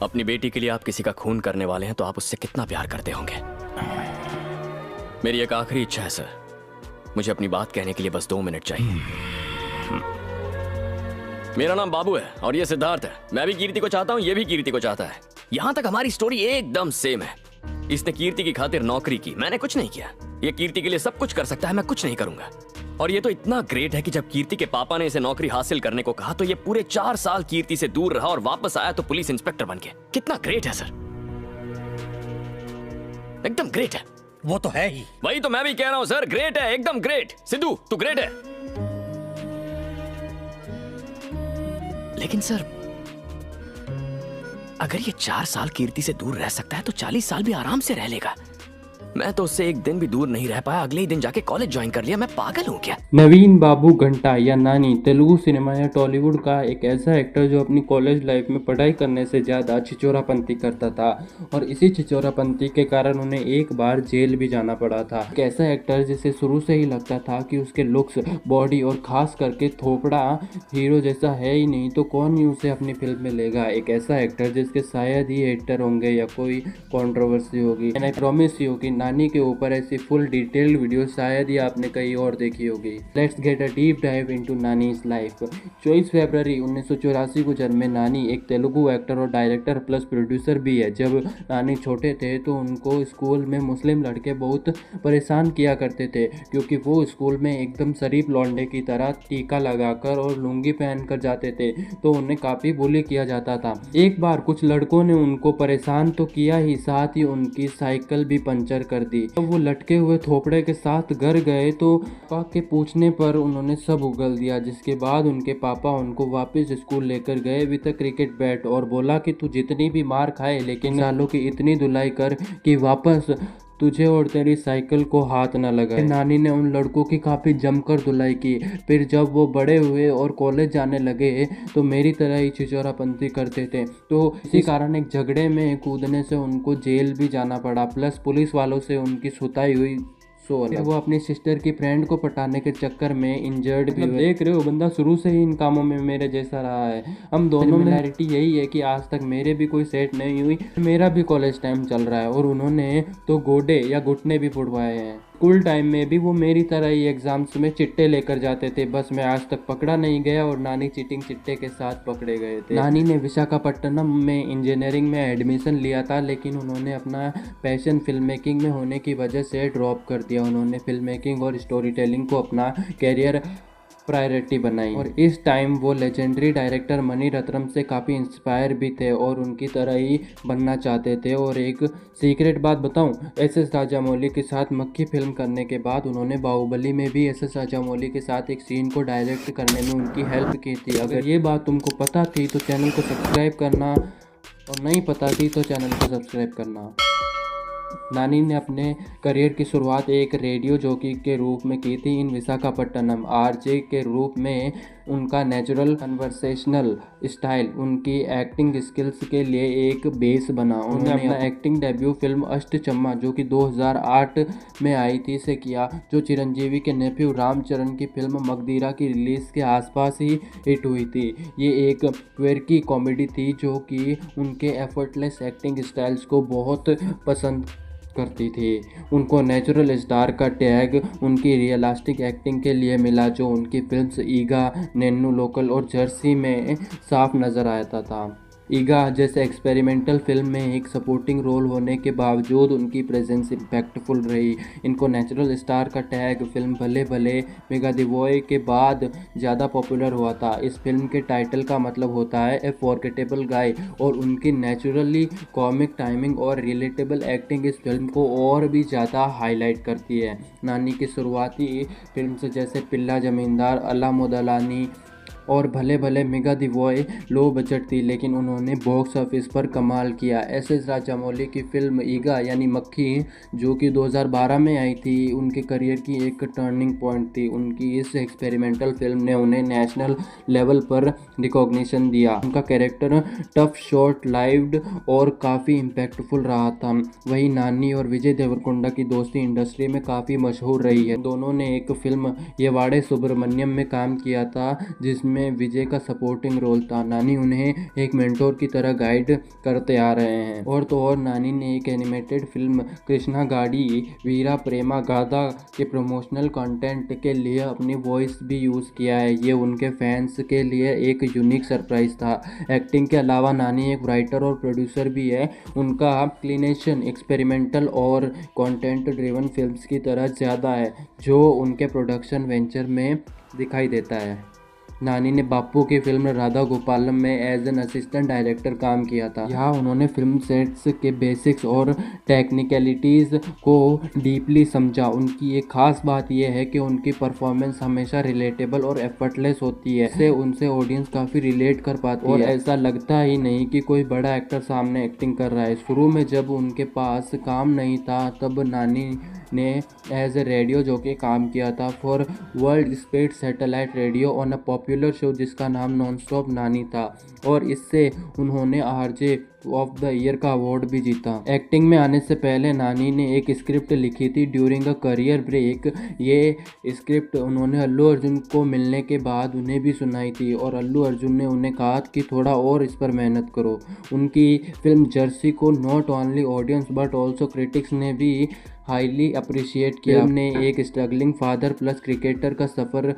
अपनी बेटी के लिए आप किसी का खून करने वाले हैं तो आप उससे कितना प्यार करते होंगे। मेरी एक आखिरी इच्छा है सर, मुझे अपनी बात कहने के लिए बस 2 मिनट चाहिए। मेरा नाम बाबू है और ये सिद्धार्थ है। मैं भी कीर्ति को चाहता हूँ, ये भी कीर्ति को चाहता है। यहाँ तक हमारी स्टोरी एकदम सेम है। इसने कीर्ति की खातिर नौकरी की, मैंने कुछ नहीं किया। ये कीर्ति के लिए सब कुछ कर सकता है, मैं कुछ नहीं करूंगा। और ये तो इतना ग्रेट है कि जब कीर्ति के पापा ने इसे नौकरी हासिल करने को कहा तो ये पूरे 4 साल कीर्ति से दूर रहा और वापस आया तो पुलिस इंस्पेक्टर बन के। कितना ग्रेट है सर, एकदम ग्रेट है। वो तो है ही। वही तो मैं भी कह रहा हूं सर, ग्रेट है, एकदम ग्रेट। सिद्धू तू ग्रेट है। लेकिन सर अगर ये 4 साल कीर्ति से दूर रह सकता है तो 40 साल भी आराम से रह लेगा। मैं तो उससे एक दिन भी दूर नहीं रह पाया, अगले ही दिन जाके कॉलेज ज्वाइन कर लिया। मैं पागल हूँ क्या? नवीन बाबू घंटा या नानी तेलुगु सिनेमा या टॉलीवुड का एक ऐसा एक्टर जो अपनी कॉलेज लाइफ में पढ़ाई करने से ज़्यादा छिचोरापंती करता था और इसी छिचोरापंती के कारण उन्हें एक बार जेल भी जाना पड़ा था। एक ऐसा एक्टर जिसे शुरू से ही लगता था कि उसके लुक्स, बॉडी और खास करके थोपड़ा हीरो जैसा है ही नहीं तो कौन ही उसे अपनी फिल्म में लेगा। एक ऐसा एक्टर जिसके शायद ही एक्टर होंगे या कोई कंट्रोवर्सी होगी। आई प्रॉमिस यू कि नानी के ऊपर ऐसी फुल डिटेल्ड वीडियो शायद ही आपने कहीं और देखी होगी। Let's get a deep dive into nannies life. 24 फरवरी 1984 को जन्मे नानी एक तेलुगु एक्टर और डायरेक्टर प्लस प्रोड्यूसर भी है। जब नानी छोटे थे तो उनको स्कूल में मुस्लिम लड़के बहुत परेशान किया करते थे क्योंकि वो स्कूल में एकदम शरीफ लौंडे की तरह टीका लगाकर और लुंगी पहन कर जाते थे तो उन्हें काफ़ी बुली किया जाता था। एक बार कुछ लड़कों ने उनको परेशान तो किया ही, साथ ही उनकी साइकिल भी पंचर कर दी। जब वो लटके हुए थोपड़े के साथ घर गए तो पापा के पूछने पर उन्होंने सब उगल दिया, जिसके बाद उनके पापा उनको वापस स्कूल लेकर गए विद अ क्रिकेट बैट और बोला कि तू जितनी भी मार खाए लेकिन सालों की इतनी धुलाई कर कि वापस तुझे और तेरी साइकिल को हाथ न लगाए। नानी ने उन लड़कों की काफ़ी जमकर धुलाई की। फिर जब वो बड़े हुए और कॉलेज जाने लगे तो मेरी तरह ही छिचोरापंती करते थे तो इसी कारण एक झगड़े में कूदने से उनको जेल भी जाना पड़ा, प्लस पुलिस वालों से उनकी सुताई हुई। वो अपनी सिस्टर की फ्रेंड को पटाने के चक्कर में इंजर्ड भी हुए। देख रहे हो बंदा शुरू से ही इन कामों में मेरे जैसा रहा है। हम दोनों में सिमिलैरिटी यही है कि आज तक मेरे भी कोई सेट नहीं हुई, मेरा भी कॉलेज टाइम चल रहा है और उन्होंने तो गोडे या घुटने भी फुड़वाए हैं। स्कूल टाइम में भी वो मेरी तरह ही एग्जाम्स में चिट्टे लेकर जाते थे, बस मैं आज तक पकड़ा नहीं गया और नानी चीटिंग चिट्टे के साथ पकड़े गए थे। नानी ने विशाखापट्टनम में इंजीनियरिंग में एडमिशन लिया था लेकिन उन्होंने अपना पैशन फिल्म मेकिंग में होने की वजह से ड्रॉप कर दिया। उन्होंने फिल्म मेकिंग और स्टोरी टेलिंग को अपना कैरियर प्रायोरिटी बनाई और इस टाइम वो लेजेंडरी डायरेक्टर मणि रत्नम से काफ़ी इंस्पायर भी थे और उनकी तरह ही बनना चाहते थे। और एक सीक्रेट बात बताऊं, एस.एस. राजामौली के साथ मक्खी फिल्म करने के बाद उन्होंने बाहुबली में भी एस.एस. राजामौली के साथ एक सीन को डायरेक्ट करने में उनकी हेल्प की थी। अगर ये बात तुमको पता थी तो चैनल को सब्सक्राइब करना और नहीं पता थी तो चैनल को सब्सक्राइब करना। नानी ने अपने करियर की शुरुआत एक रेडियो जॉकी के रूप में की थी इन विशाखापट्टनम। आरजे के रूप में उनका नेचुरल कन्वर्सेशनल स्टाइल उनकी एक्टिंग स्किल्स के लिए एक बेस बना। उन्होंने अपना एक्टिंग डेब्यू फिल्म अष्टचम्मा जो कि 2008 में आई थी से किया, जो चिरंजीवी के नेफ्यू रामचरण की फिल्म मगधीरा की रिलीज के आसपास ही हिट हुई थी। ये एक क्वेर्की कॉमेडी थी जो कि उनके एफर्टलेस एक्टिंग स्टाइल्स को बहुत पसंद करती थी। उनको नेचुरल स्टार का टैग उनकी रियलिस्टिक एक्टिंग के लिए मिला जो उनकी फिल्म्स ईगा, नेन्नू लोकल और जर्सी में साफ नज़र आता था। ईगा जैसे एक्सपेरिमेंटल फिल्म में एक सपोर्टिंग रोल होने के बावजूद उनकी प्रेजेंस इम्पैक्टफुल रही। इनको नेचुरल स्टार का टैग फिल्म भले भले मेगा दिवॉय के बाद ज़्यादा पॉपुलर हुआ था। इस फिल्म के टाइटल का मतलब होता है ए फॉरगेटेबल गाय और उनकी नेचुरली कॉमिक टाइमिंग और रिलेटेबल एक्टिंग इस फिल्म को और भी ज़्यादा हाईलाइट करती है। नानी की शुरुआती फिल्म जैसे पिल्ला जमींदार, अला मोदलानी और भले भले मेगा दिवॉय लो बजट थी लेकिन उन्होंने बॉक्स ऑफिस पर कमाल किया। एस.एस. राजामौली की फिल्म ईगा यानी मक्खी जो कि 2012 में आई थी उनके करियर की एक टर्निंग पॉइंट थी। उनकी इस एक्सपेरिमेंटल फिल्म ने उन्हें नेशनल लेवल पर रिकॉग्निशन दिया। उनका कैरेक्टर टफ, शॉर्ट लाइव्ड और काफ़ी इम्पैक्टफुल रहा था। वही नानी और विजय देवरकोंडा की दोस्ती इंडस्ट्री में काफ़ी मशहूर रही है। दोनों ने एक फिल्म येवाड़े सुब्रमण्यम में काम किया था जिसमें जिनमें विजय का सपोर्टिंग रोल था। नानी उन्हें एक मेंटोर की तरह गाइड करते आ रहे हैं। और तो और नानी ने एक एनिमेटेड फिल्म कृष्णा गाड़ी वीरा प्रेमा गाथा के प्रमोशनल कंटेंट के लिए अपनी वॉइस भी यूज़ किया है। ये उनके फैंस के लिए एक यूनिक सरप्राइज था। एक्टिंग के अलावा नानी एक राइटर और प्रोड्यूसर भी है। उनका क्लिनेशन एक्सपेरिमेंटल और कंटेंट ड्रिवन फिल्म्स की तरह ज़्यादा है जो उनके प्रोडक्शन वेंचर में दिखाई देता है। नानी ने बापू की फिल्म राधा गोपालम में एज एन असिस्टेंट डायरेक्टर काम किया था। यहाँ उन्होंने फिल्म सेट्स के बेसिक्स और टेक्निकलिटीज़ को डीपली समझा। उनकी एक खास बात यह है कि उनकी परफॉर्मेंस हमेशा रिलेटेबल और एफर्टलेस होती है। इससे उनसे ऑडियंस काफ़ी रिलेट कर पाती है और ऐसा लगता ही नहीं कि कोई बड़ा एक्टर सामने एक्टिंग कर रहा है। शुरू में जब उनके पास काम नहीं था तब नानी ने एज ए रेडियो जॉकी काम किया था for world speed satellite radio on a popular show जिसका नाम नॉन स्टॉप नानी था और इससे उन्होंने आरजे ऑफ द ईयर का अवार्ड भी जीता। एक्टिंग में आने से पहले नानी ने एक स्क्रिप्ट लिखी थी ड्यूरिंग अ करियर ब्रेक। ये स्क्रिप्ट उन्होंने अल्लू अर्जुन को मिलने के बाद उन्हें भी सुनाई थी और अल्लू अर्जुन ने उन्हें कहा कि थोड़ा और इस पर मेहनत करो। उनकी फिल्म जर्सी को not only audience but also critics ने भी हाईली अप्रिशिएट किया। फिल्म ने एक स्ट्रगलिंग फादर प्लस क्रिकेटर का सफ़र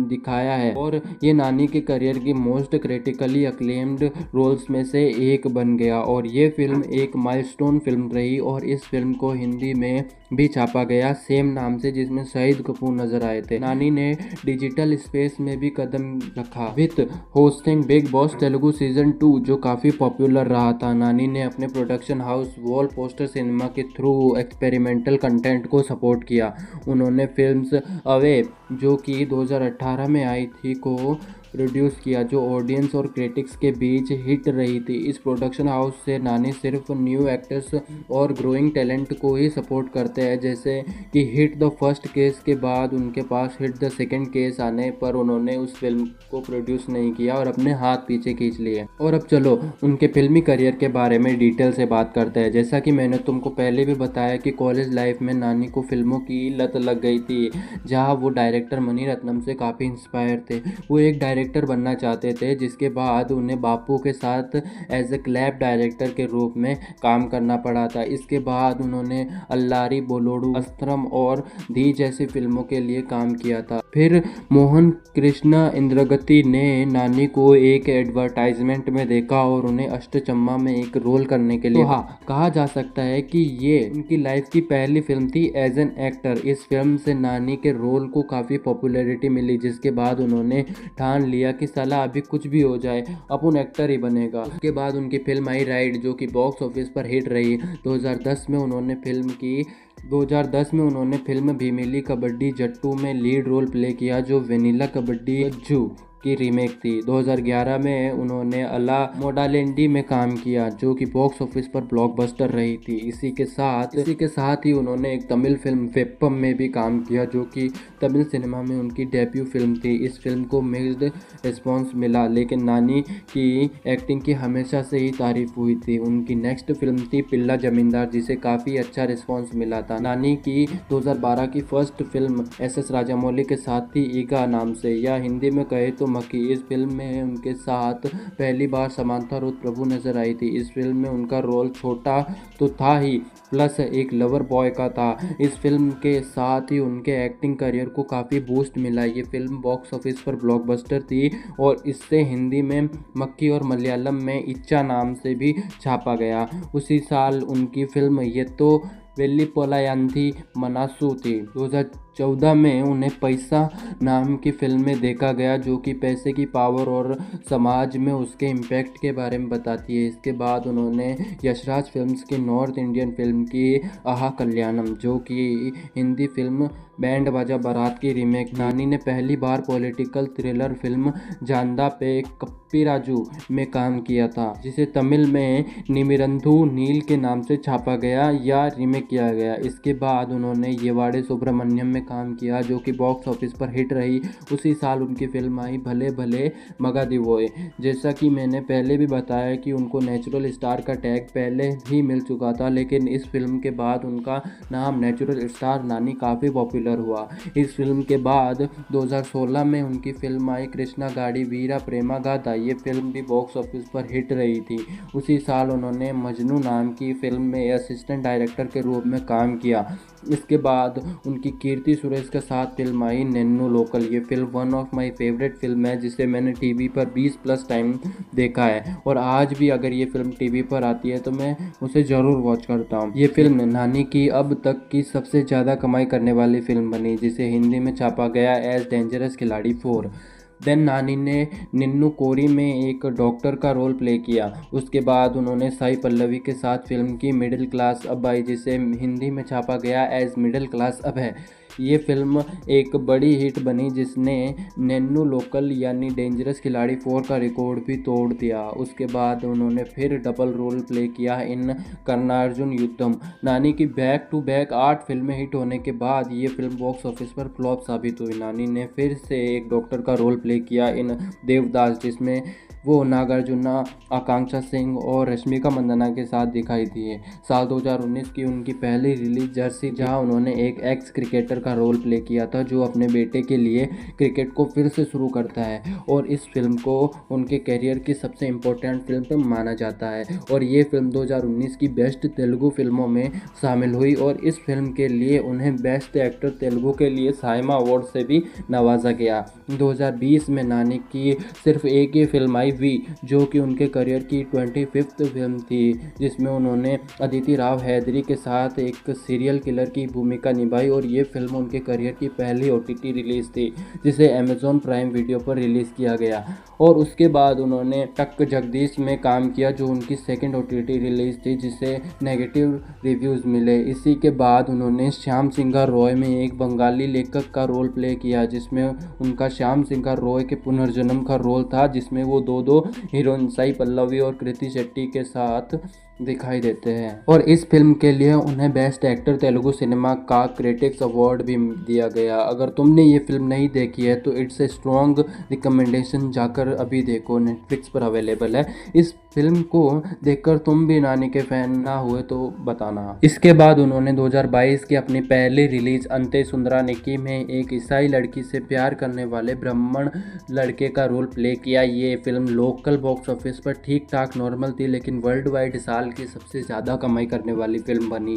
दिखाया है और ये नानी के करियर की मोस्ट क्रिटिकली अक्लेम्ड रोल्स में से एक बन गया और ये फिल्म एक माइलस्टोन फिल्म रही और इस फिल्म को हिंदी में भी छापा गया सेम नाम से जिसमें शाहिद कपूर नजर आए थे। नानी ने डिजिटल स्पेस में भी कदम रखा with hosting big boss Telugu season 2 जो काफ़ी पॉपुलर रहा था। नानी ने अपने production house wall poster cinema के थ्रू एक्सपेरिमेंटल कंटेंट को सपोर्ट किया। उन्होंने फिल्म्स अवे जो कि 2018 में आई थी को प्रोड्यूस किया जो ऑडियंस और क्रिटिक्स के बीच हिट रही थी। इस प्रोडक्शन हाउस से नानी सिर्फ न्यू एक्टर्स और ग्रोइंग टैलेंट को ही सपोर्ट करते हैं। जैसे कि हिट द फर्स्ट केस के बाद उनके पास हिट द सेकंड केस आने पर उन्होंने उस फिल्म को प्रोड्यूस नहीं किया और अपने हाथ पीछे खींच लिए। और अब चलो उनके फिल्मी करियर के बारे में डिटेल से बात करते हैं। जैसा कि मैंने तुमको पहले भी बताया कि कॉलेज लाइफ में नानी को फिल्मों की लत लग गई थी जहाँ वो डायरेक्टर मणिरत्नम से काफ़ी इंस्पायर थे। वो एक डायरेक्टर बनना चाहते थे जिसके बाद उन्हें बापू के साथ एज ए क्लैप डायरेक्टर के रूप में काम करना पड़ा था। इसके बाद उन्होंने अल्लारी बोलोडू अस्त्रम और धी जैसी फिल्मों के लिए काम किया था। फिर मोहन कृष्णा इंद्रगति ने नानी को एक एडवर्टाइजमेंट में देखा और उन्हें अष्टचम्मा में एक रोल करने के लिए तो हाँ कहा जा सकता है कि ये उनकी लाइफ की पहली फिल्म थी एज एन एक्टर। इस फिल्म से नानी के रोल को काफ़ी पॉपुलैरिटी मिली जिसके बाद उन्होंने ठान लिया कि साला अभी कुछ भी हो जाए अपन एक्टर ही बनेगा। उसके बाद उनकी फिल्म आई राइड जो कि बॉक्स ऑफिस पर हिट रही। 2010 में उन्होंने फिल्म भीमिली कबड्डी जट्टू में लीड रोल प्ले किया जो वेनिला कबड्डी जू की रीमेक थी। 2011 में उन्होंने अला मोडालेंडी में काम किया जो कि बॉक्स ऑफिस पर ब्लॉकबस्टर रही थी। इसी के साथ ही उन्होंने एक तमिल फिल्म वेप्पम में भी काम किया जो कि तमिल सिनेमा में उनकी डेब्यू फिल्म थी। इस फिल्म को मिक्स्ड रिस्पॉन्स मिला लेकिन नानी की एक्टिंग की हमेशा से ही तारीफ हुई थी। उनकी नेक्स्ट फिल्म थी पिल्ला जमींदार जिसे काफ़ी अच्छा रिस्पॉन्स मिला था। नानी की 2012 की फर्स्ट फिल्म SS राजामौली के साथ थी ईगा नाम से या हिंदी में कहे तो मक्खी। इस फिल्म में उनके साथ पहली बार समांथा रुथ प्रभु नजर आई थी। इस फिल्म में उनका रोल छोटा तो था ही प्लस एक लवर बॉय का था। इस फिल्म के साथ ही उनके एक्टिंग करियर को काफ़ी बूस्ट मिला। ये फिल्म बॉक्स ऑफिस पर ब्लॉकबस्टर थी और इससे हिंदी में मक्खी और मलयालम में इच्छा नाम से भी छापा गया। उसी साल उनकी फिल्म ये तो वेल्लीपोलायंथी मनासू थी। 2014 में उन्हें पैसा नाम की फिल्म में देखा गया जो कि पैसे की पावर और समाज में उसके इम्पैक्ट के बारे में बताती है। इसके बाद उन्होंने यशराज फिल्म्स की नॉर्थ इंडियन फिल्म की आहा कल्याणम जो कि हिंदी फिल्म बैंड बाजा बारात की रीमेक। नानी ने पहली बार पॉलिटिकल थ्रिलर फिल्म जानदा पे कप्पीराजू में काम किया था जिसे तमिल में निमिरंधु नील के नाम से छापा गया या रीमेक किया गया। इसके बाद उन्होंने येवाड़े सुब्रमण्यम में काम किया जो कि बॉक्स ऑफिस पर हिट रही। उसी साल उनकी फिल्म आई भले भले मगा दिवोए। जैसा कि मैंने पहले भी बताया कि उनको नेचुरल स्टार का टैग पहले ही मिल चुका था, लेकिन इस फिल्म के बाद उनका नाम नेचुरल स्टार नानी काफ़ी पॉपुलर हुआ। इस फिल्म के बाद 2016 में उनकी फिल्म आई कृष्णा गाड़ी वीरा प्रेमा गाथा। ये फिल्म भी बॉक्स ऑफिस पर हिट रही थी। उसी साल उन्होंने मजनू नाम की फिल्म में असिस्टेंट डायरेक्टर के रूप में काम किया। इसके बाद उनकी कीर्ति सुरेश के साथ फिल्म आई नेन्नू लोकल। ये film one of my favourite film है जिसे मैंने टीवी पर 20+ टाइम देखा है और आज भी अगर ये फिल्म टीवी पर आती है तो मैं उसे ज़रूर वॉच करता हूँ। ये फिल्म नानी की अब तक की सबसे ज़्यादा कमाई करने वाली फिल्म बनी, जिसे हिंदी में छापा गया एज डेंजरस खिलाड़ी 4। देन नानी ने निन्नू कोरी में एक डॉक्टर का रोल प्ले किया। उसके बाद उन्होंने साई पल्लवी के साथ फिल्म की मिडिल क्लास अब आई, जिसे हिंदी में छापा गया एज मिडिल क्लास अब है। ये फिल्म एक बड़ी हिट बनी जिसने नेन्नू लोकल यानी डेंजरस खिलाड़ी 4 का रिकॉर्ड भी तोड़ दिया। उसके बाद उन्होंने फिर डबल रोल प्ले किया इन कर्णार्जुन युद्धम। नानी की बैक टू बैक 8 फिल्में हिट होने के बाद ये फिल्म बॉक्स ऑफिस पर फ्लॉप साबित हुई। नानी ने फिर से एक डॉक्टर का रोल प्ले किया इन देवदास, जिसमें वो नागार्जुना, आकांक्षा सिंह और रश्मिका मंदाना के साथ दिखाई दी। साल 2019 की उनकी पहली रिलीज जर्सी, जहां उन्होंने एक एक्स क्रिकेटर का रोल प्ले किया था जो अपने बेटे के लिए क्रिकेट को फिर से शुरू करता है और इस फिल्म को उनके करियर की सबसे इम्पोर्टेंट फिल्म माना जाता है और ये फिल्म 2019 की बेस्ट तेलुगु फिल्मों में शामिल हुई और इस फिल्म के लिए उन्हें बेस्ट एक्टर तेलुगु के लिए साइमा अवार्ड से भी नवाजा गया। 2020 में नानी की सिर्फ एक ही फिल्म आई वी, जो कि उनके करियर की 25th फिल्म थी, जिसमें उन्होंने अदिति राव हैदरी के साथ एक सीरियल किलर की भूमिका निभाई और ये फिल्म उनके करियर की पहली OTT रिलीज थी जिसे अमेज़ॉन प्राइम वीडियो पर रिलीज़ किया गया। और उसके बाद उन्होंने टक जगदीश में काम किया जो उनकी सेकंड OTT रिलीज थी जिसे नेगेटिव रिव्यूज़ मिले। इसी के बाद उन्होंने श्याम सिंघा रॉय में एक बंगाली लेखक का रोल प्ले किया जिसमें उनका श्याम सिंघा रॉय के पुनर्जन्म का रोल था, जिसमें वो दो हीरोइन साई पल्लवी और कृति शेट्टी के साथ दिखाई देते हैं और इस फिल्म के लिए उन्हें बेस्ट एक्टर तेलुगु सिनेमा का क्रिटिक्स अवार्ड भी दिया गया। अगर तुमने ये फिल्म नहीं देखी है तो इट्स ए स्ट्रॉन्ग रिकमेंडेशन, जाकर अभी देखो, नेटफ्लिक्स पर अवेलेबल है। इस फिल्म को देखकर तुम भी नानी के फैन ना हुए तो बताना। इसके बाद उन्होंने 2022 की अपनी पहली रिलीज अंते सुंदरानिकी में एक ईसाई लड़की से प्यार करने वाले ब्राह्मण लड़के का रोल प्ले किया। ये फिल्म लोकल बॉक्स ऑफिस पर ठीक ठाक नॉर्मल थी लेकिन वर्ल्ड वाइड साल की सबसे ज़्यादा कमाई करने वाली फिल्म बनी।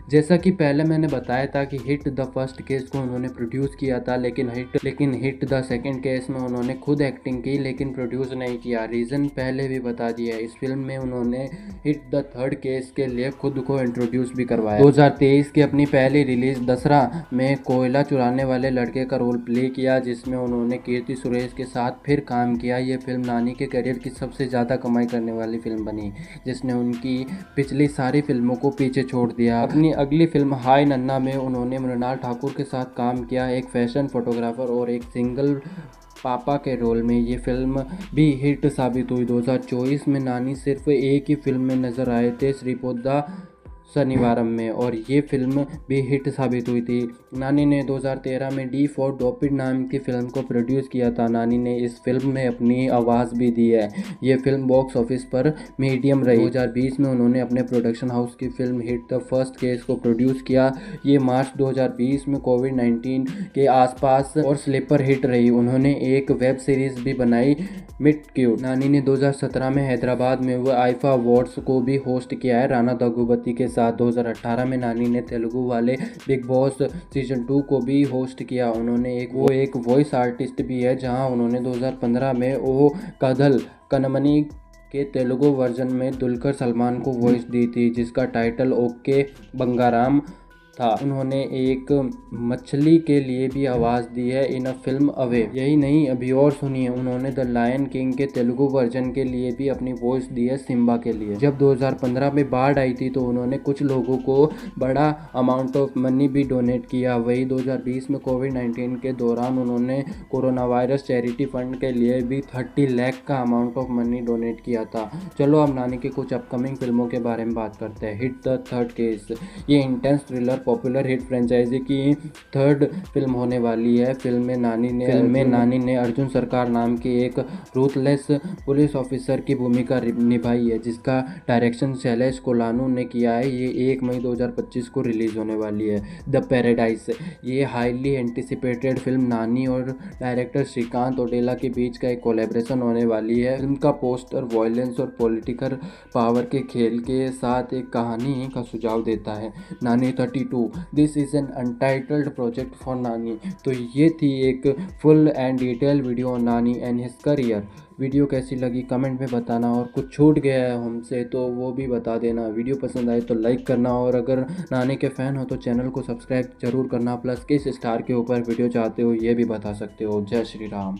जैसा कि पहले मैंने बताया था कि हिट द फर्स्ट केस को उन्होंने प्रोड्यूस किया था, लेकिन हिट द सेकंड केस में उन्होंने खुद एक्टिंग की लेकिन प्रोड्यूस नहीं किया। रीज़न पहले भी बता दिया। इस फिल्म में उन्होंने हिट द थर्ड केस के लिए खुद को इंट्रोड्यूस भी करवाया। 2023 की अपनी पहली रिलीज दसरा में कोयला चुराने वाले लड़के का रोल प्ले किया जिसमें उन्होंने कीर्ति सुरेश के साथ फिर काम किया। ये फिल्म नानी के करियर की सबसे ज़्यादा कमाई करने वाली फिल्म बनी जिसने उनकी पिछली सारी फिल्मों को पीछे छोड़ दिया। अपनी अगली फिल्म हाय नन्ना में उन्होंने मृणाल ठाकुर के साथ काम किया, एक फैशन फोटोग्राफर और एक सिंगल पापा के रोल में। ये फिल्म भी हिट साबित हुई। 2024 में नानी सिर्फ एक ही फिल्म में नजर आए थे, श्रीपोद्दा शनिवारम में, और ये फिल्म भी हिट साबित हुई थी। नानी ने 2013 में डी फॉर डॉपिड नाम की फिल्म को प्रोड्यूस किया था। नानी ने इस फिल्म में अपनी आवाज़ भी दी है। ये फिल्म बॉक्स ऑफिस पर मीडियम रही। 2020 में उन्होंने अपने प्रोडक्शन हाउस की film hit the first case को प्रोड्यूस किया। ये मार्च 2020 में कोविड-19 के आसपास और स्लीपर हिट रही। उन्होंने एक वेब सीरीज़ भी बनाई, मिट क्यूट। नानी ने 2017 में हैदराबाद में हुए आईफा अवार्ड्स को भी होस्ट किया है राणा दग्गुबती के साथ। 2018 में नानी ने तेलुगु वाले बिग बॉस सीजन 2 को भी होस्ट किया। उन्होंने एक वॉइस आर्टिस्ट भी है, जहां उन्होंने 2015 में ओ कदल कनमनी के तेलुगु वर्जन में दुलकर सलमान को वॉइस दी थी जिसका टाइटल ओके बंगाराम था। उन्होंने एक मछली के लिए भी आवाज़ दी है इन अ फिल्म अवे। यही नहीं, अभी और सुनिए, उन्होंने द लायन किंग के तेलुगु वर्जन के लिए भी अपनी वॉइस दी है सिम्बा के लिए। जब 2015 में बाढ़ आई थी तो उन्होंने कुछ लोगों को बड़ा अमाउंट ऑफ मनी भी डोनेट किया। वही 2020 में कोविड-19 के दौरान उन्होंने कोरोना वायरस चैरिटी फंड के लिए भी 30 लाख का अमाउंट ऑफ मनी डोनेट किया था। चलो अब नानी की कुछ अपकमिंग फिल्मों के बारे में बात करते हैं। हिट द थर्ड केस, ये intense thriller popular hit franchise की थर्ड फिल्म होने वाली है। फिल्म में नानी ने अर्जुन सरकार नाम के एक रूथलेस पुलिस ऑफिसर की भूमिका निभाई है, जिसका डायरेक्शन शैलेश कोलानू ने किया है। ये 1 मई 2025 को रिलीज होने वाली है। द पैराडाइज, ये हाईली एंटिसिपेटेड फिल्म नानी और डायरेक्टर श्रीकांत ओडेला के बीच का एक कोलैबोरेशन होने वाली है। फिल्म का पोस्टर वॉयलेंस और पॉलिटिकल पावर के खेल के साथ एक कहानी का सुझाव देता है। नानी 32, this is an untitled project for नानी। तो ये थी एक full and detail video on नानी एंड हिज करियर। वीडियो कैसी लगी कमेंट में बताना, और कुछ छूट गया है हमसे तो वो भी बता देना। वीडियो पसंद आए तो लाइक करना, और अगर नानी के फ़ैन हो तो चैनल को सब्सक्राइब जरूर करना। प्लस किस स्टार के ऊपर वीडियो चाहते हो ये भी बता सकते हो। जय श्री राम।